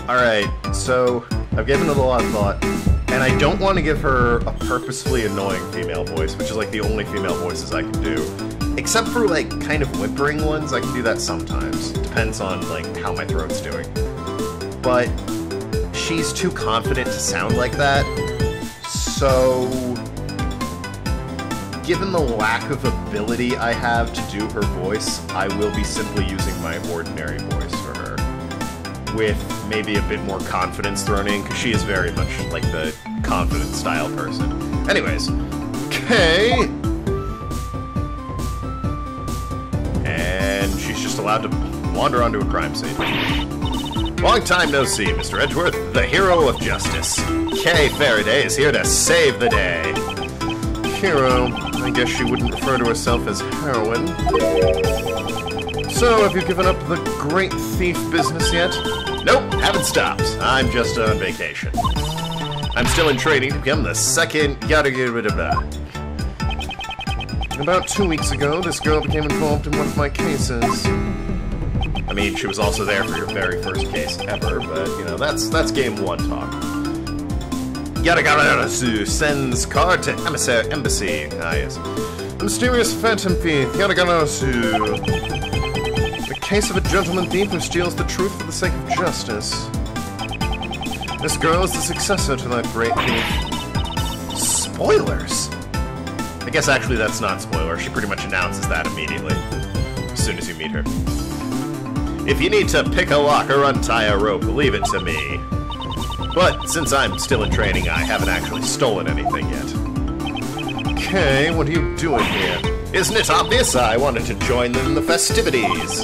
Alright, so I've given it a lot of thought, and I don't want to give her a purposefully annoying female voice, which is like the only female voices I can do. Except for like kind of whimpering ones, I can do that sometimes. Depends on like how my throat's doing. But she's too confident to sound like that, so given the lack of ability I have to do her voice, I will be simply using my ordinary voice for her. With maybe a bit more confidence thrown in, because she is very much like the confident style person. Anyways, okay. And she's just allowed to wander onto a crime scene. Long time no see, Mr. Edgeworth, the hero of justice. Kay Faraday is here to save the day. Hero? I guess she wouldn't refer to herself as heroine. So, have you given up the great thief business yet? Nope, haven't stopped. I'm just on vacation. I'm still in training to become the second yada-yada-yada. About 2 weeks ago, this girl became involved in one of my cases. I mean, she was also there for your very first case ever, but, you know, that's game one talk. Yada-yada-yada-su sends card to embassy. Ah, yes. Mysterious phantom thief, yada-yada-yada-su. The case of a gentleman thief who steals the truth for the sake of justice. This girl is the successor to that great thief. Spoilers! I guess actually that's not spoiler. She pretty much announces that immediately, as soon as you meet her. If you need to pick a lock or untie a rope, leave it to me. But since I'm still in training, I haven't actually stolen anything yet. Okay, what are you doing here? Isn't it obvious? I wanted to join them in the festivities.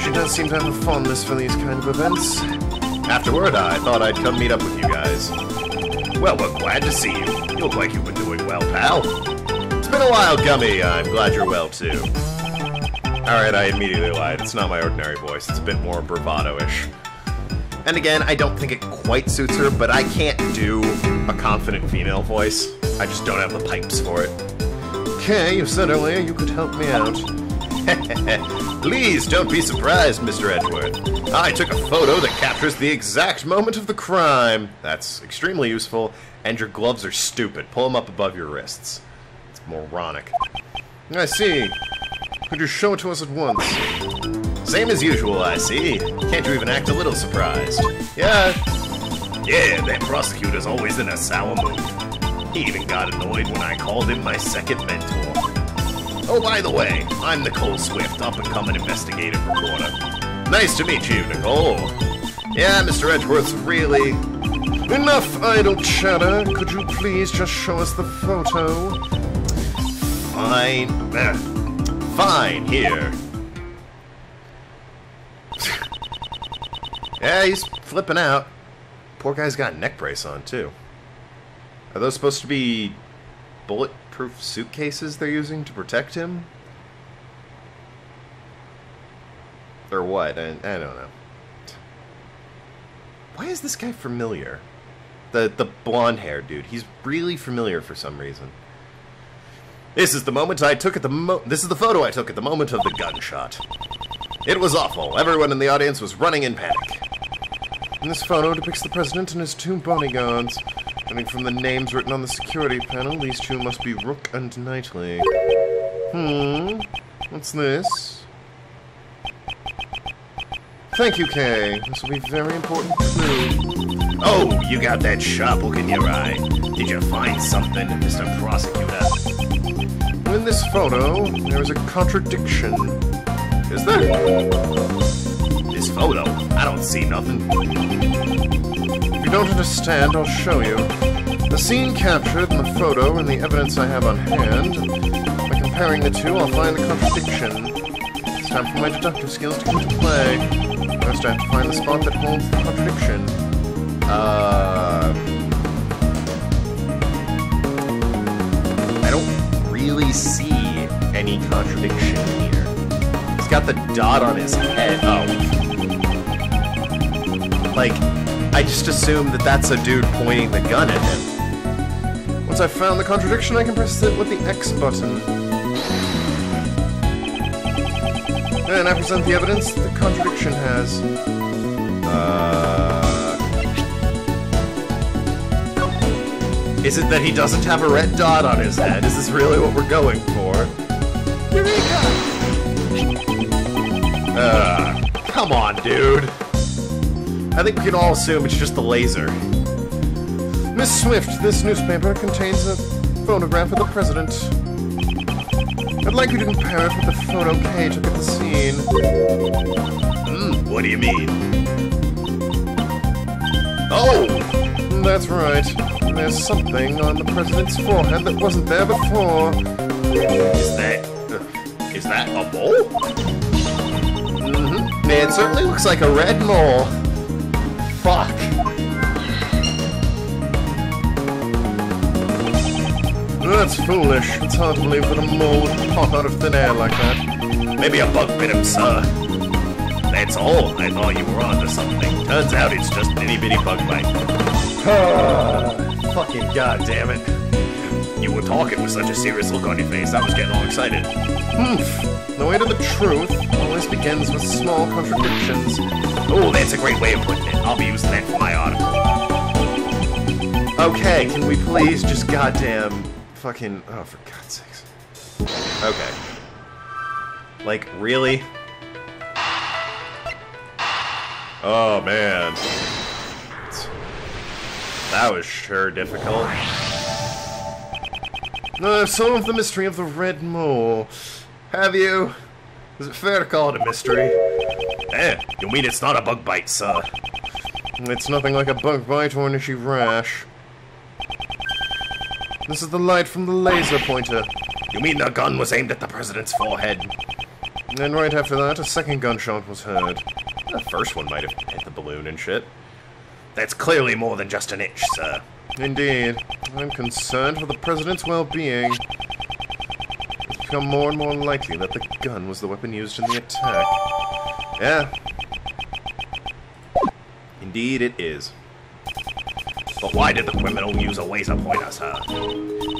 She does seem to have a fondness for these kind of events. Afterward, I thought I'd come meet up with you guys. Well, we're glad to see you. You look like you've been doing well, pal. It's been a while, Gummy. I'm glad you're well, too. Alright, I immediately lied. It's not my ordinary voice. It's a bit more bravado-ish. And again, I don't think it quite suits her, but I can't do a confident female voice. I just don't have the pipes for it. Okay, you said earlier you could help me out. Please don't be surprised, Mr. Edgeworth. I took a photo that captures the exact moment of the crime. That's extremely useful, and your gloves are stupid. Pull them up above your wrists. It's moronic. I see. Could you show it to us at once? Same as usual, I see. Can't you even act a little surprised? Yeah, that prosecutor's always in a sour mood. He even got annoyed when I called him my second mentor. Oh, by the way, I'm Nicole Swift, up-and-coming investigative reporter. Nice to meet you, Nicole. Yeah, Mr. Edgeworth's really... Enough idle chatter. Could you please just show us the photo? Fine. Fine, here. Yeah, he's flipping out. Poor guy's got a neck brace on, too. Are those supposed to be bulletproof suitcases they're using to protect him? Or what? I don't know. Why is this guy familiar? The blonde-haired dude. He's really familiar for some reason. This is the moment I took at the This is the photo I took at the moment of the gunshot. It was awful. Everyone in the audience was running in panic. And this photo depicts the president and his two bodyguards. Coming from the names written on the security panel, these two must be Rook and Knightley. What's this? Thank you, Kay. This will be very important clue. Oh, you got that sharp look in your eye. Did you find something, Mr. Prosecutor? In this photo, there is a contradiction. Is there? This photo? I don't see nothing. If you don't understand, I'll show you. The scene captured in the photo and the evidence I have on hand. By comparing the two, I'll find the contradiction. It's time for my deductive skills to come into play. First, I have to find the spot that holds the contradiction. I don't really see any contradiction here. He's got the dot on his head. Oh. Like, I just assumed that that's a dude pointing the gun at him. Once I've found the contradiction, I can press it with the X button. And I present the evidence the contradiction has. Is it that he doesn't have a red dot on his head? Is this really what we're going for? Eureka! Come on, dude. I think we can all assume it's just the laser. Miss Swift, this newspaper contains a photograph of the president. I'd like you to compare it with the photo Kay took at the scene. What do you mean? Oh! That's right. There's something on the president's forehead that wasn't there before. Is that a mole? Mm-hmm. It certainly looks like a red mole. Fuck. That's foolish. It's hard to believe that a mole would pop out of thin air like that. Maybe a bug bit him, sir. That's all. I thought you were onto something. Turns out it's just an itty-bitty bug bite. Fucking goddamn it. You were talking with such a serious look on your face, I was getting all excited. The way to the truth always begins with small contradictions. Oh, that's a great way of putting it. I'll be using that for my article. Okay, can we please just goddamn fucking... Oh, for God's sakes. Okay. Like, really? Oh, man. That was sure difficult. I've solved the mystery of the red mole. Have you? Is it fair to call it a mystery? You mean it's not a bug bite, sir? It's nothing like a bug bite or an itchy rash. This is the light from the laser pointer. You mean the gun was aimed at the president's forehead? And right after that, a second gunshot was heard. The first one might have hit the balloon and shit. That's clearly more than just an itch, sir. Indeed. I'm concerned for the president's well-being. It's become more and more likely that the gun was the weapon used in the attack. Yeah. Indeed it is. But why did the criminal use a laser pointer, sir?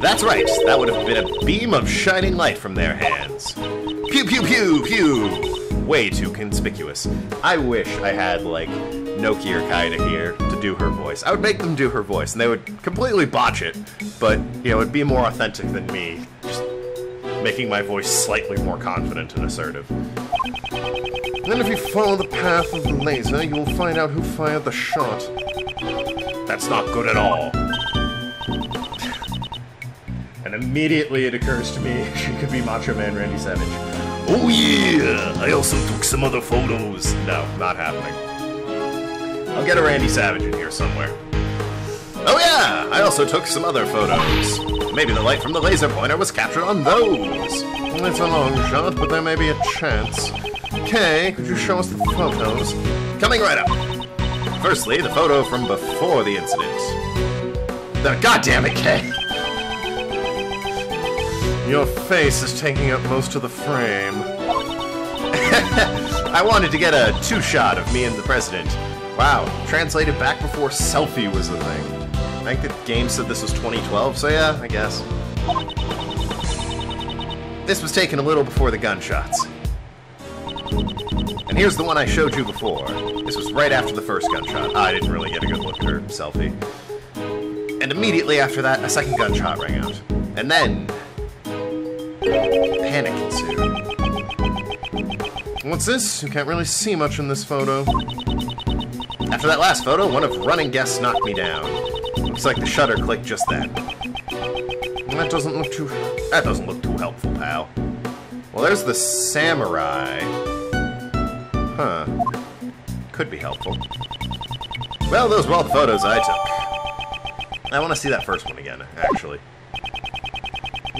That's right. That would have been a beam of shining light from their hands. Pew pew pew pew! Way too conspicuous. I wish I had, like, Noki or Kaida here to do her voice. I would make them do her voice, and they would completely botch it, but, you know, it'd be more authentic than me, just making my voice slightly more confident and assertive. Then if you follow the path of the laser, you will find out who fired the shot. That's not good at all. And immediately it occurs to me she could be Macho Man Randy Savage. Oh yeah! I also took some other photos. No, not happening. I'll get a Randy Savage in here somewhere. Oh yeah! I also took some other photos. Maybe the light from the laser pointer was captured on those. It's a long shot, but there may be a chance. Kay, could you show us the photos? Coming right up. Firstly, the photo from before the incident. God damn it, Kay! Your face is taking up most of the frame. I wanted to get a two-shot of me and the president. Wow, translated back before selfie was the thing. I think the game said this was 2012, so yeah, I guess. This was taken a little before the gunshots. And here's the one I showed you before. This was right after the first gunshot. I didn't really get a good look at her selfie. And immediately after that, a second gunshot rang out. And then... panic ensued. What's this? You can't really see much in this photo. After that last photo, one of running guests knocked me down. Looks like the shutter clicked just then. That doesn't look too helpful, pal. Well, there's the samurai. Huh. Could be helpful. Well, those were all the photos I took. I want to see that first one again, actually.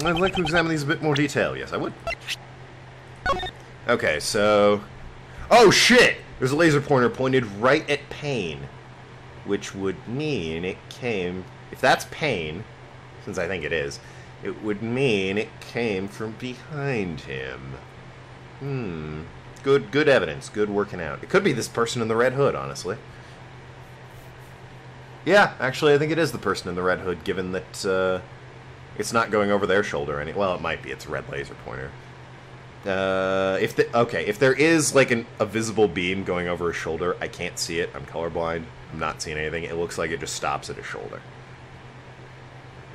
I'd like to examine these in a bit more detail. Yes, I would. Okay, so... Oh, shit! There's a laser pointer pointed right at Payne. Which would mean it came... If that's Payne, since I think it is, it would mean it came from behind him. Good evidence. Good working out. It could be this person in the red hood, honestly. Yeah, actually, I think it is the person in the red hood, given that, it's not going over their shoulder well, it might be. It's a red laser pointer. If there is, like, a visible beam going over his shoulder, I can't see it. I'm colorblind. I'm not seeing anything. It looks like it just stops at his shoulder.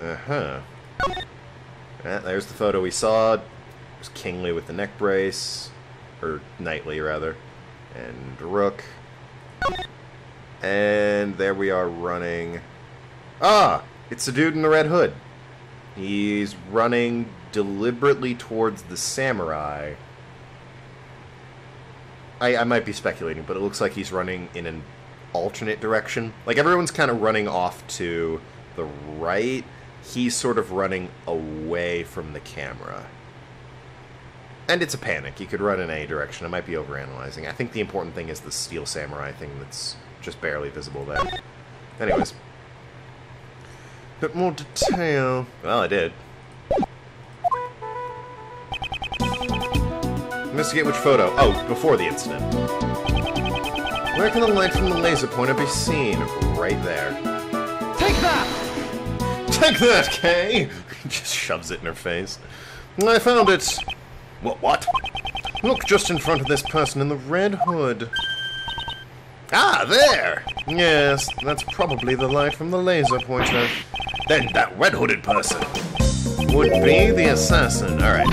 Uh-huh. There's the photo we saw. There's Kingly with the neck brace. Or Knightley, rather. And Rook. And there we are running... Ah! It's the dude in the red hood. He's running deliberately towards the samurai. I might be speculating, but it looks like he's running in an alternate direction. Like, everyone's kind of running off to the right. He's sort of running away from the camera. And it's a panic. He could run in any direction. I might be overanalyzing. I think the important thing is the steel samurai thing that's just barely visible there. Anyways. Bit more detail. Well, I did. Investigate which photo. Oh, before the incident. Where can the light from the laser pointer be seen? Right there. Take that! Take that, Kay! He just shoves it in her face. I found it. What? Look just in front of this person in the red hood. Ah, there! Yes, that's probably the light from the laser pointer. Then that red-hooded person would be the assassin. Alright.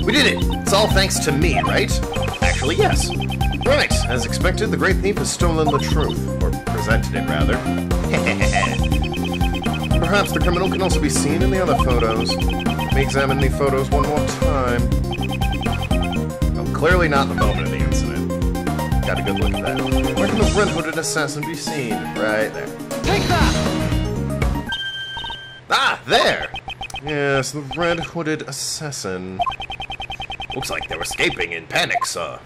We did it! It's all thanks to me, right? Actually, yes. Right, as expected, the great thief has stolen the truth. Or presented it, rather. Perhaps the criminal can also be seen in the other photos. Let me examine the photos one more time. Oh, clearly not the moment of the incident. Got a good look at that. Where can the red-hooded assassin be seen? Right there. Take that! Ah, there! Yes, the red-hooded assassin. Looks like they're escaping in panic, sir.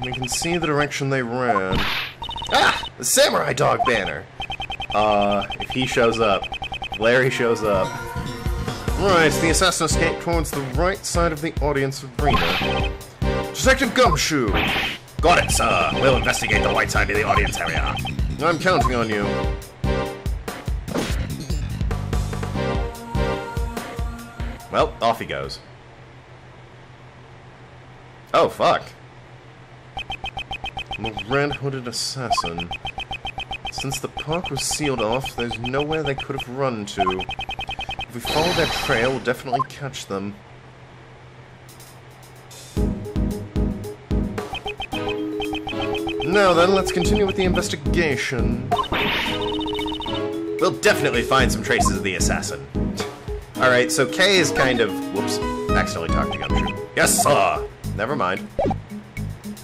We can see the direction they ran. Ah! The samurai dog banner! If he shows up, Larry shows up. Right, the assassin escaped towards the right side of the audience arena. Detective Gumshoe! Got it, sir. We'll investigate the right side of the audience area. I'm counting on you. Well, off he goes. Oh, fuck. The red-hooded assassin. Since the park was sealed off, there's nowhere they could have run to. If we follow their trail, we'll definitely catch them. Now then, let's continue with the investigation. We'll definitely find some traces of the assassin. Alright, so Kay is kind of... Whoops. Accidentally talked to Gumshoe. Yes, sir! Never mind.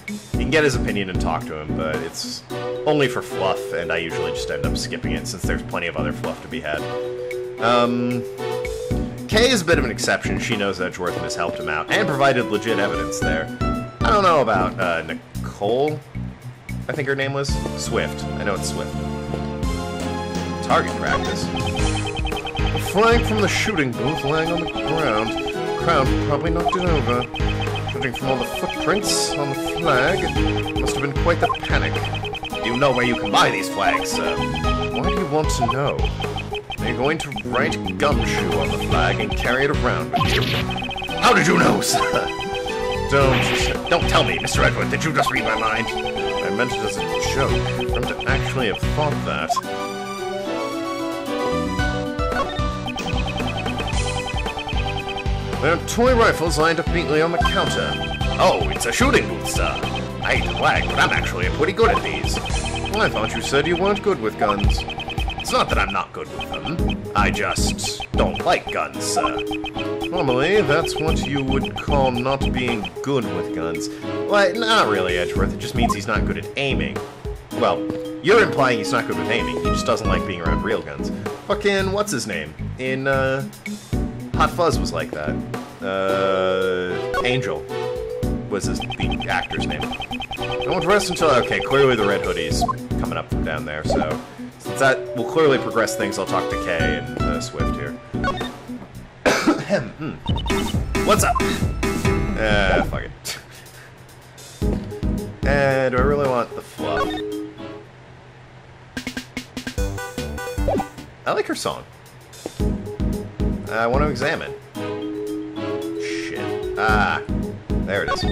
You can get his opinion and talk to him, but it's only for fluff, and I usually just end up skipping it since there's plenty of other fluff to be had. Kay is a bit of an exception. She knows Edgeworth and has helped him out, and provided legit evidence there. I don't know about, Nicole? I think her name was? Swift. I know it's Swift. Target practice. A flag from the shooting booth lying on the ground. The crowd probably knocked it over. Judging from all the footprints on the flag, it must have been quite the panic. Do you know where you can buy these flags, sir? Why do you want to know? Are you going to write Gumshoe on the flag and carry it around with you? How did you know, sir? Don't tell me, Mr. Edgeworth, did you just read my mind? I meant it as a joke. For him to actually have thought that. There are toy rifles lined up neatly on the counter. Oh, it's a shooting booth, sir. I hate to brag, but I'm actually pretty good at these. Well, I thought you said you weren't good with guns. It's not that I'm not good with them. I just don't like guns, sir. Normally, that's what you would call not being good with guns. Well, not really, Edgeworth. It just means he's not good at aiming. Well, you're implying he's not good with aiming. He just doesn't like being around real guns. Fucking, what's his name? In, Hot Fuzz was like that. Angel was the actor's name. I won't rest until... Okay, clearly the red hoodie's coming up from down there, so... Since that will clearly progress things, I'll talk to Kay and Swift here. What's up? Fuck it. Do I really want the fluff? I like her song. I want to examine. Shit. Ah, there it is.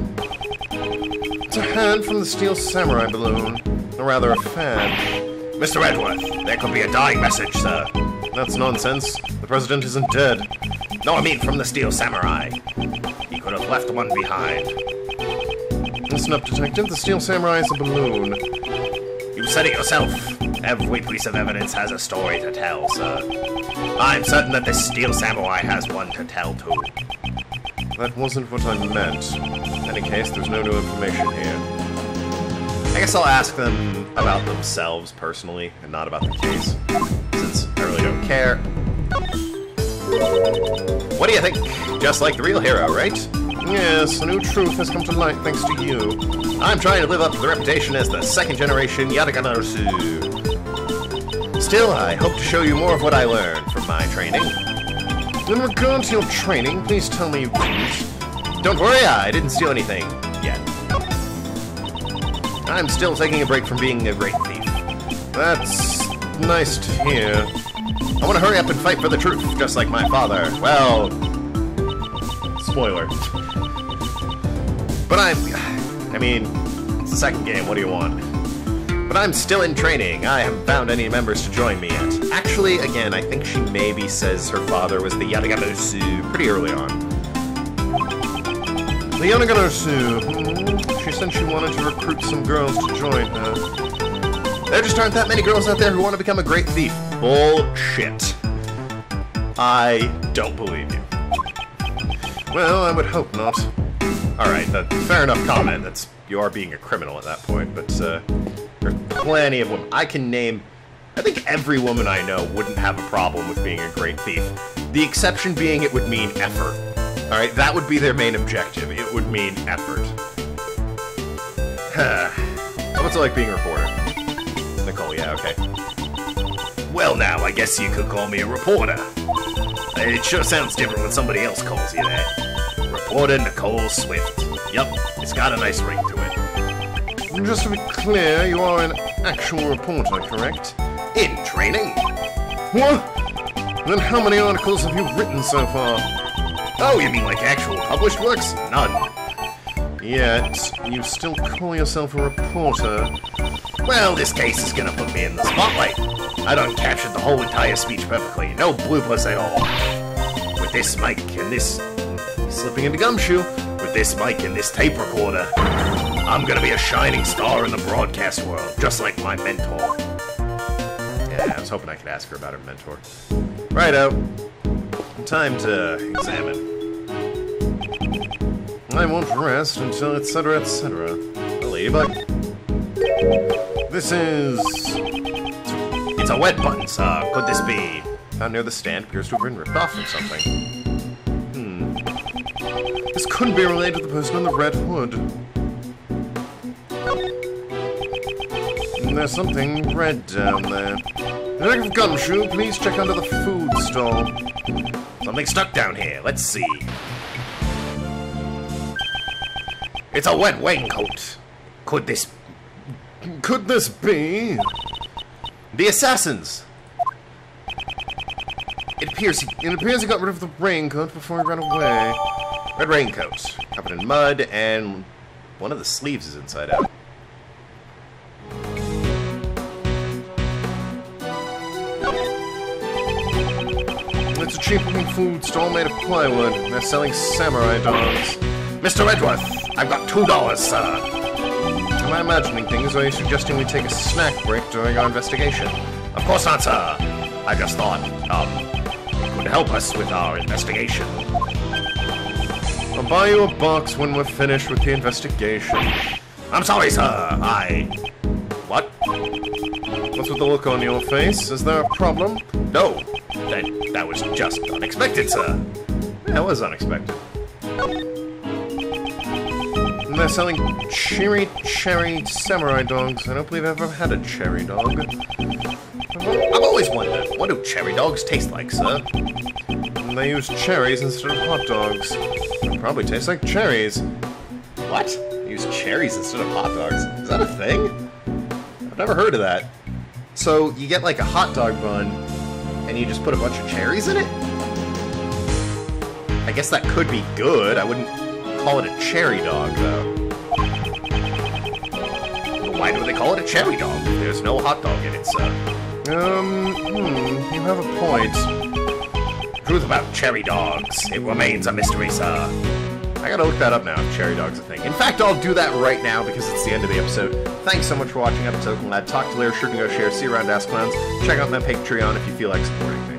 It's a hand from the steel samurai balloon. Or rather, a fan. Mr. Edgeworth, there could be a dying message, sir. That's nonsense. The president isn't dead. No, I mean from the Steel Samurai. He could have left one behind. Listen up, Detective. The Steel Samurai is a balloon. You said it yourself. Every piece of evidence has a story to tell, sir. I'm certain that the Steel Samurai has one to tell, too. That wasn't what I meant. In any case, there's no new information here. I guess I'll ask them about themselves personally, and not about the case, since I really don't care. What do you think? Just like the real hero, right? Yes, a new truth has come to light thanks to you. I'm trying to live up to the reputation as the second-generation Yataganasu. Still, I hope to show you more of what I learned from my training. In regard to your training, please tell me you didn't. Don't worry, I didn't steal anything yet. I'm still taking a break from being a great thief. That's nice to hear. I want to hurry up and fight for the truth, just like my father. Well, spoiler. But I mean, it's the second game, what do you want? But I'm still in training. I haven't found any members to join me yet. Actually, again, I think she maybe says her father was the Yataganasu pretty early on. The Yataganasu. She said she wanted to recruit some girls to join her. There just aren't that many girls out there who want to become a great thief. Bullshit. I don't believe you. Well, I would hope not. Alright, fair enough comment. You are being a criminal at that point, but there's plenty of women. I can name... I think every woman I know wouldn't have a problem with being a great thief. The exception being it would mean effort. Alright, that would be their main objective. It would mean effort. So what's it like being a reporter? Nicole, yeah, okay. Well now, I guess you could call me a reporter. It sure sounds different when somebody else calls you that. Reporter Nicole Swift. Yup, it's got a nice ring to it. Just to be clear, you are an actual reporter, correct? In training. What? Then how many articles have you written so far? Oh, you mean like actual published works? None. Yet, you still call yourself a reporter. Well, this case is gonna put me in the spotlight. I done captured the whole entire speech perfectly. No bloopers at all. With this mic and this... slipping into gumshoe. With this mic and this tape recorder, I'm gonna be a shining star in the broadcast world, just like my mentor. Yeah, I was hoping I could ask her about her mentor. Righto. Time to examine. I won't rest until etc. etc. A ladybug. This is... It's a wet button, sir. Could this be... Found near the stand appears to have been ripped off from something. This couldn't be related to the person in the red hood. There's something red down there. Detective Gumshoe, please check under the food stall. Something stuck down here. Let's see. It's a wet raincoat. Could this be... The assassins! It appears he got rid of the raincoat before he ran away. Red raincoat, covered in mud, and one of the sleeves is inside out. It's a cheap-looking food stall made of plywood. They're selling samurai dogs. Mr. Edgeworth, I've got $2, sir. Am I imagining things, or are you suggesting we take a snack break during our investigation? Of course not, sir. I just thought, it would help us with our investigation. I'll buy you a box when we're finished with the investigation. I'm sorry, sir. What? What's with the look on your face? Is there a problem? No. That was just unexpected, sir. That was unexpected. And they're selling cherry samurai dogs. I don't believe I've ever had a cherry dog. I've always wondered, what do cherry dogs taste like, sir? And they use cherries instead of hot dogs. They probably taste like cherries. What? They use cherries instead of hot dogs? Is that a thing? I've never heard of that. So, you get like a hot dog bun, and you just put a bunch of cherries in it? I guess that could be good. I wouldn't call it a cherry dog, though. But why do they call it a cherry dog? There's no hot dog in it, sir. You have a point. Truth about cherry dogs. It remains a mystery, sir. I gotta look that up now if cherry dogs a thing. In fact, I'll do that right now because it's the end of the episode. Thanks so much for watching. I'm Tokenlad. Talk to Lair, sure to go share. See you around Ask Clowns. Check out my Patreon if you feel like supporting me.